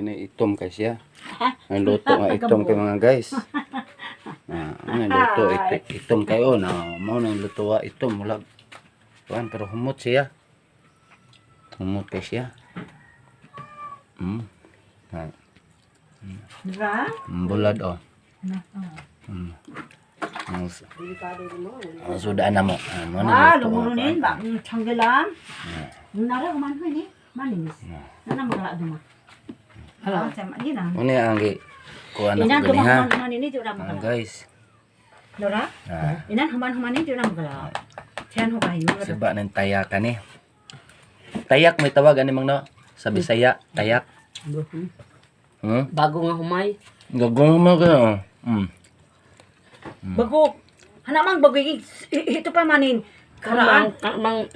Ini itom kay siya. Ang luto nga itom kay mga guys. Ang luto itom kayo na mao nang luto wa itom wala. Kuan pero humot siya. Humot kay siya. Diba? Bulad oh. Sudah na mo. Lumurunin ba? Tanggalan. Nara kumanho ni. Manis. Nana magala duma. Hala, sama ni na. Ano ang kuan ako gani ha. Guys. Lora? Inan human-human ni dira magala. Tiyan ho kayo. Seba ng tayakan eh. Tayak may tawag ani mang no? Sa Bisaya, tayak. Bago nga humay. Gagong mo ka. Bago. Hanamang bago ito pa manin. Karaan.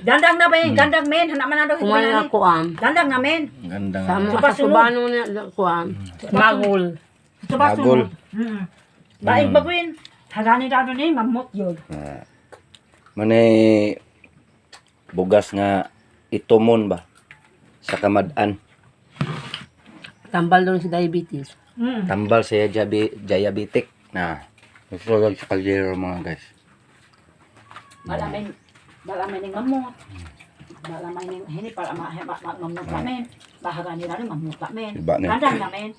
Dandang na ba yun? Gandang men. Hanaman na daw. Humay nga kuam. Gandang na men. Gandang. Sa subano niya kuam. Magul. Magul. Baik baguin. Harani daw ni mamot yun. Manay bugas nga itomon ba sa kamad-an. Tambal doon si diabetes. Tambal siya diabetic na. Gusto lang sa kaldero mga guys. Malamin ng mamot. Malamin ng hini para mamot namin. Bahaga nila rin mamot namin. Gandang namin.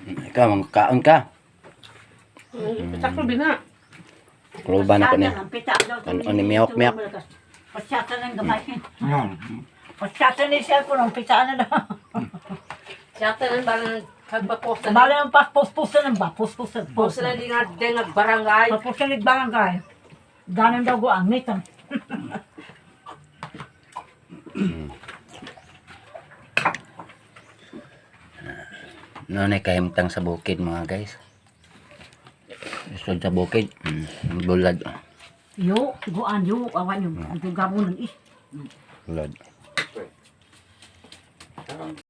Ikaw, magkaon ka. Sakto bina. Kluban ako niya. Ano ni miyok-miyok. Pasyatan ng gamay. Pasyatan ni siya ko ng pitaan na daw. Sakto ng barang kagbaposan. Bala ng paspuspusan ng ba? Puspusan. Posan na di nga barangay. Papusan ng barangay. Ganun daw go ang nito. Noon ay kahimtang sa bukid mga guys. Gusto sa bukid. Bulad. Yo, guan yo. Awan yung. Ang gabon ng is. Bulad.